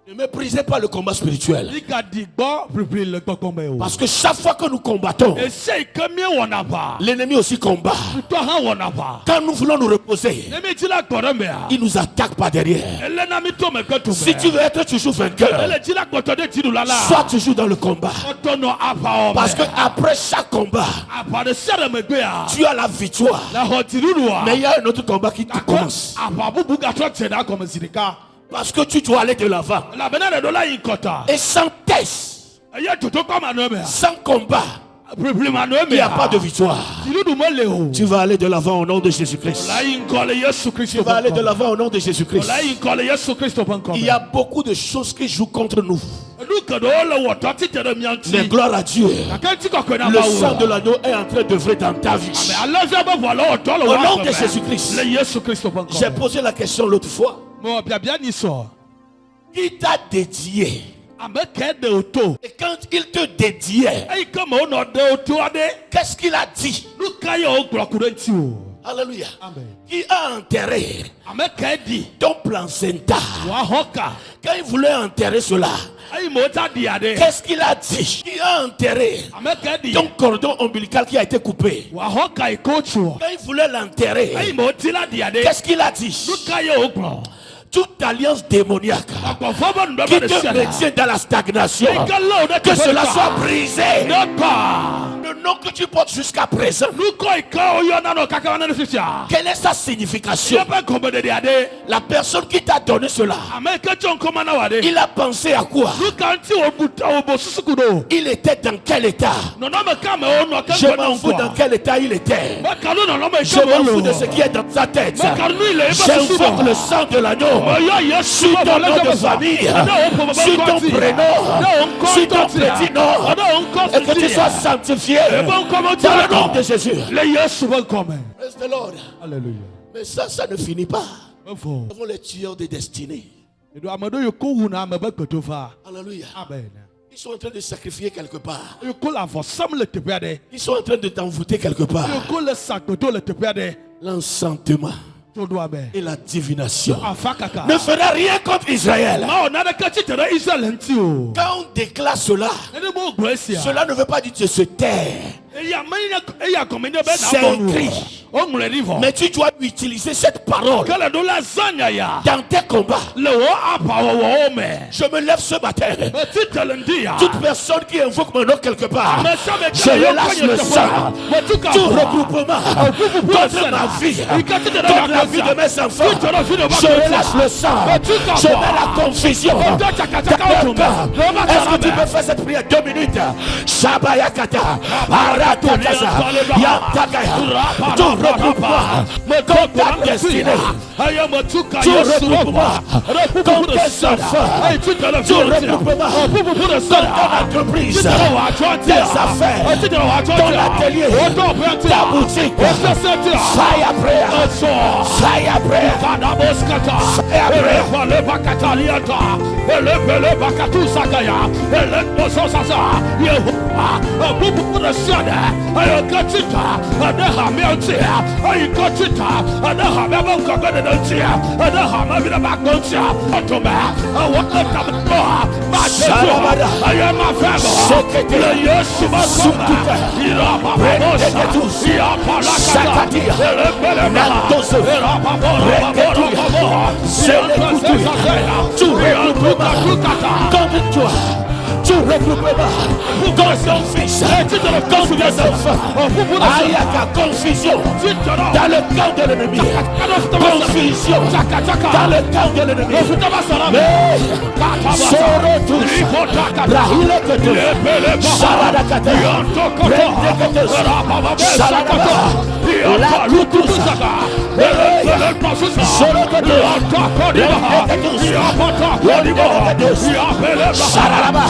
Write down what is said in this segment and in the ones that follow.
Ne méprisez pas le combat spirituel. Parce que chaque fois que nous combattons, l'ennemi aussi combat. Quand nous voulons nous reposer, il nous attaque par derrière. Si tu veux être toujours vainqueur, sois toujours dans le combat. Parce que après chaque combat, tu as la victoire. Mais il y a un autre combat qui te commence. Parce que tu dois aller de l'avant. Et sans test, sans combat, il n'y a pas de victoire. Tu vas aller de l'avant au nom de Jésus-Christ. Tu vas aller de l'avant au nom de Jésus-Christ. Il y a beaucoup de choses qui jouent contre nous. Mais gloire à Dieu, le sang de l'agneau est en train d'œuvrer dans ta vie. Au nom de Jésus-Christ. J'ai posé la question l'autre fois. Qui t'a dédié? Et quand il te dédiait, qu'est-ce qu'il a dit? Alléluia. Qui a enterré ton placenta? Quand il voulait enterrer cela, qu'est-ce qu'il a dit? Qui a enterré ton cordon ombilical qui a été coupé? Quand il voulait l'enterrer, qu'est-ce qu'il a dit? Toute alliance démoniaque qui te maintient dans la stagnation, que cela soit brisé. Le nom que tu portes jusqu'à présent, quelle est sa signification? La personne qui t'a donné cela, il a pensé à quoi? Il était dans quel état? Je m'en fous dans quel état il était. Je m'en fous de ce qui est dans sa tête. J'invoque le sang de l'agneau sur ton nom de famille, sur ton prénom, sur ton petit nom, et que tu sois sanctifié dans le nom de Jésus. Praise the Lord. Alléluia. Mais ça ne finit pas. Nous avons les tueurs de destinée. Alléluia. Ils sont en train de sacrifier quelque part. Ils sont en train de t'envoûter quelque part. L'enchantement et la divination ne fera rien contre Israël. Quand on déclare cela, cela ne veut pas dire que se taire. C'est un cri. Mais tu dois utiliser cette parole dans tes combats. Je me lève ce matin. Toute personne qui invoque mon nom quelque part, je relâche le sang. Tout regroupement contre ma vie, contre la vie de mes enfants, je relâche le sang. Je mets la confusion dans le cœur. Est-ce que tu peux faire cette prière 2 minutes? Shabayakata, Aratakasa, Yantakaya, tout regroupement contre ta destinée, tout regroupement contre tes enfants, tout regroupement contre ton entreprise, tes affaires, ton atelier, ta boutique. Fire prayer, fire prayer, contre toi. Tu regroupement contre ton fils, contre tes enfants. Ayaka, confusion dans le camp de l'ennemi. Confusion dans le camp de l'ennemi. Mais Soro tous, Rahile Ketu, Saradakata, Rendeketus, Saradaba, La Kutus, Soro Ketu, Rendeketus, Rendeketus, Saradaba.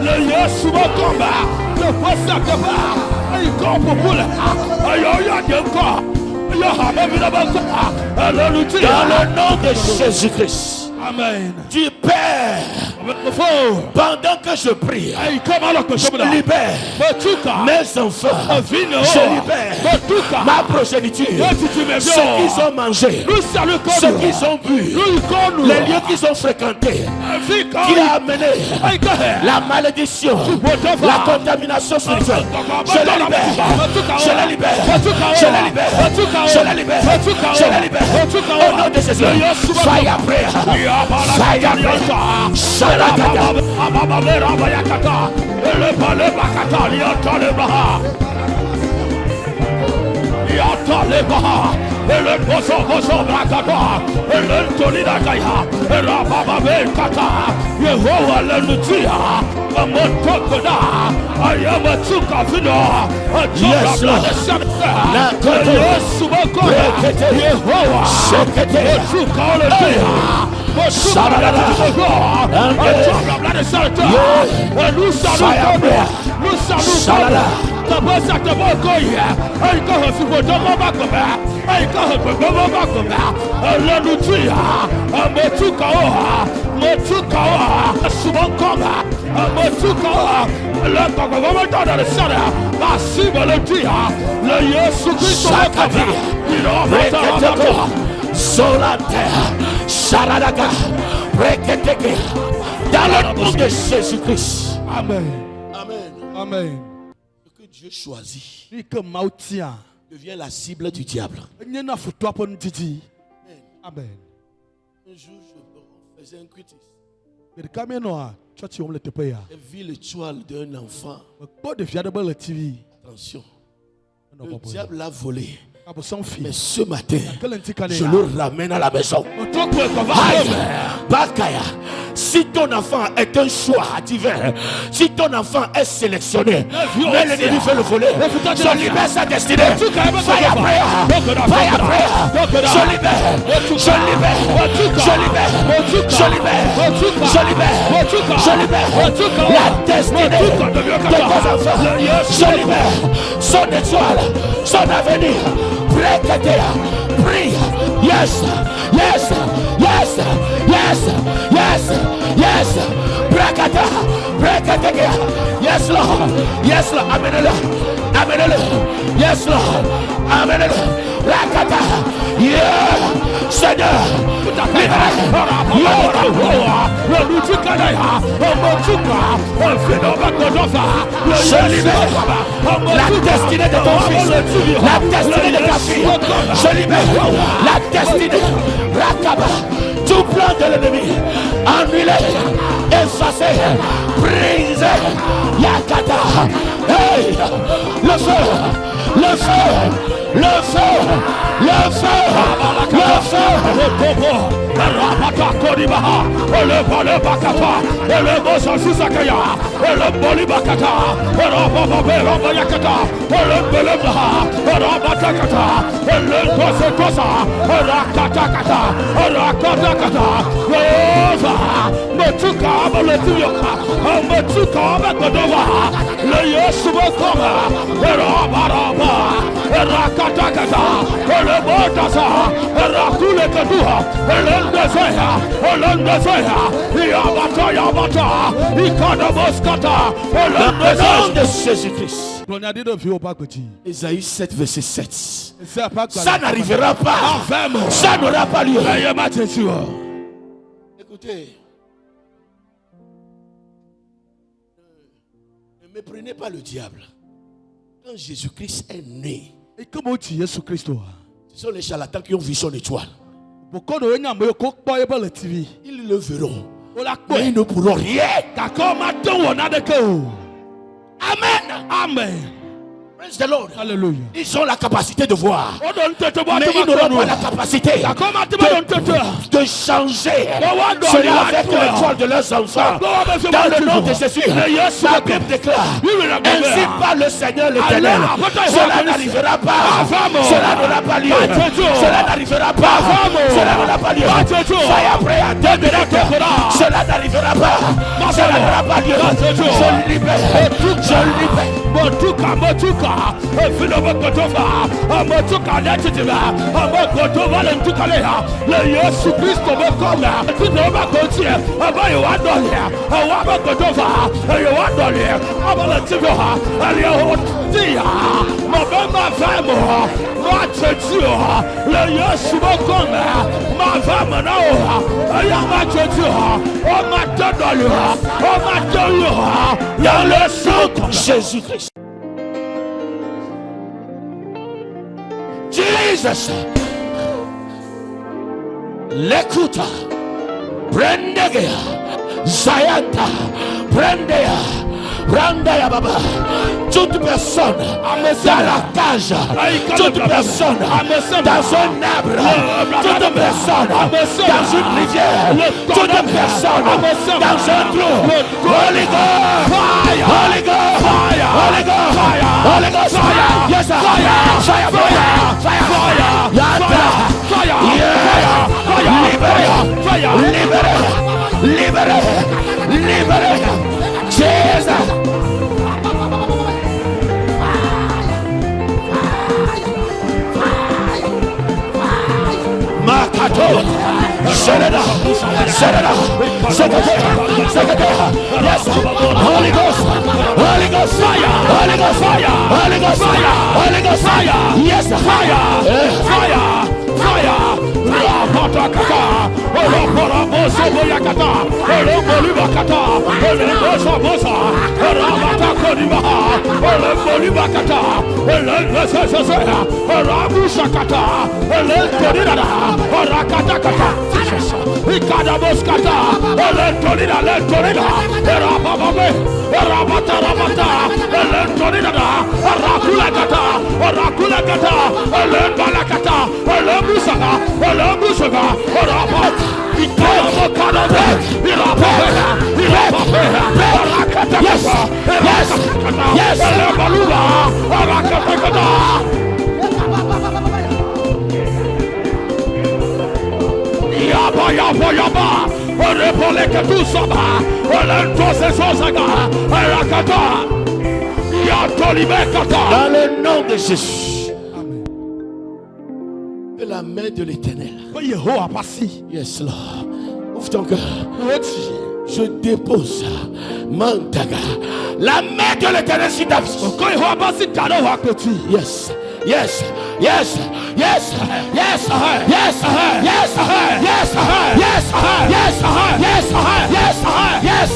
Le Yesu combat, le Dans le nom de Jésus-Christ. Amen. Du Père, pendant que je prie, je libère mes enfants, je libère ma progéniture, ce qu'ils ont mangé, ce qu'ils ont bu, les lieux qu'ils ont fréquentés, qui a amené la malédiction, la contamination spirituelle. Je les libère, je les libère, je les libère, je les libère, je les libère. Au nom de Jésus, fire prayer. Le bozo brakata, le tolida kaya, la baba kata, Yehovah le nutia, amotokoda, ayama tuka fino, yes Lord, la kote, rekete, Yehovah, shekete, tuka le dia, sarada, nous saluons, Kabasa Kabokoya, I got her for Domabakaba, I got her for Domabakaba, a Lanutia, a Motukawa, a Subankoma, a Motukawa, a Lakabamata, the Sada, a Sibalatia, the Yesu Shakavi, Rekatako, Solate, Sharadaka, Rekateke, dans de Jésus-Christ. Amen. Amen. Amen. Dieu choisit devient la cible du diable. Amen. Un jour, je faisais un critique. J'ai vu l'étoile d'un enfant. Attention. Le diable l'a volé. Mais ce matin, je le ramène à la maison. Bakaya. Si ton enfant est un choix divin, si ton enfant est sélectionné, mais l'ennemi veut le voler, je libère sa destinée. Fire prayer, fire prayer. Je libère, je libère, je libère, je libère, je libère, je libère la destinée de tes enfants. Je libère son étoile, son avenir. Prie. Yes, yes, yes, yes, yes, yes. Brakata, brakata. Yes, Lord. Yes, Lord. Amenez-le. Yes, Lord. Amenez-le. Brakata. Yeah. Seigneur. Je libère la destinée de ton fils, la destinée de ta fille. Je libère la destinée. Rakaba. Tout plan de l'ennemi annulé, effacé, brisé. Yakata. Hey, le feu, le feu, le feu, le feu, le feu. Rabata Kodibaha, le Bakata, le Bosa Susakaya, le Bolibakata, Rababa Yakata, le Belebaha, Rabatakata, le Kosa, Rakatakata, Rakatakata, Motuka, le Tuyoka, Motuka, Godova, le Yosubakoma, Rabaraba, Rakatakata, le Botasa, Rakule Kaduha, le Ndezaya, Yabata, Ikadaboskata, le nom de Jésus-Christ. Ésaïe 7, verset 7. Ça n'arrivera pas. Ça n'aura pas lieu. Écoutez, ne méprenez pas le diable. Quand Jésus-Christ est né, ce sont les charlatans qui ont vu son étoile. Ils le verront, mais ils ne pourront rien. Amen. Amen. Praise the Lord. Hallelujah. Ils ont la capacité de voir, mais ils n'auront pas la capacité de changer cela avec l'étoile de leurs enfants. Dans le nom de Jésus, la Bible déclare: ainsi parle le Seigneur l'Éternel. Cela n'arrivera pas. Cela n'aura pas lieu. Cela n'arrivera pas. Cela n'aura pas lieu. Soyez prêts à 2 minutes. Cela n'arrivera pas. Cela n'aura pas lieu. Je libère. Je libère. Godova, Philova Godova, Amotukale Titiva, Amogodova and Tukalea, Le Yesu Christo Bokoma, Tudova Gotia, Abayo Adolia, Awaba Godova, Ayo Adolia, Abalativoha, Alio Dia, Mabama Famo, Machatua, Le Yesu Bokoma, Mavama Noa, Ayama Chatua, O Matadolia, O Matadolia, Yale Soko, Jesus. Jesus, Lekuta, Brendegea, Zayanta, Brendea, Brandaya Baba, toute personne dans la cage, toute personne dans un arbre, toute personne dans une rivière, toute personne dans un trou, Holy God, Holy God, Holy God, Holy God, fire, yes, fire, fire, fire, fire, fire, libéré, libéré, Jesus. Makato, Serena, Serena, Secretary, yes, Holy Ghost, Holy Ghost, fire, Holy Ghost, fire, Holy Ghost, fire, Holy Ghost, fire, yes, fire, fire, fire. Rapata kata, rapata bosa boya kata, rapoliva kata, bosa bosa, rapata kodiva, rapoliva kata, rapata rabusa kata, rapodida, rakata kata, ikada boskata, rapodida, rapodida, rapababe, rapata rapata, rapodida, rakula kata, rakula kata, rapala kata, rabusa. Lamusaka, Rapat, Ikamo Kanada, Irapera, Irapera, yes, yes, yes, Balula, Arakatakata. Yaba, yaba, yaba, Repole Katusaba, Olentose Sosaga, Arakata, Yatolibekata. Dans le nom de Jésus. La main de l'Éternel. Yes, Lord. Ouvre ton cœur. Je dépose Mantaga. La main de l'Éternel sur ta vie. Yes. Yes. Yes. Yes. Yes. Yes. Yes. Yes. Yes. Yes. Yes. Yes. Yes.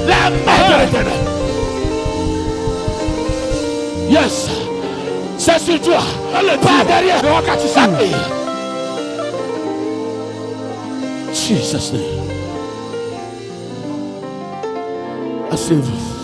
La main de l'Éternel. Yes. C'est sur toi. Pas derrière. Jesus' name. Asseyez-vous.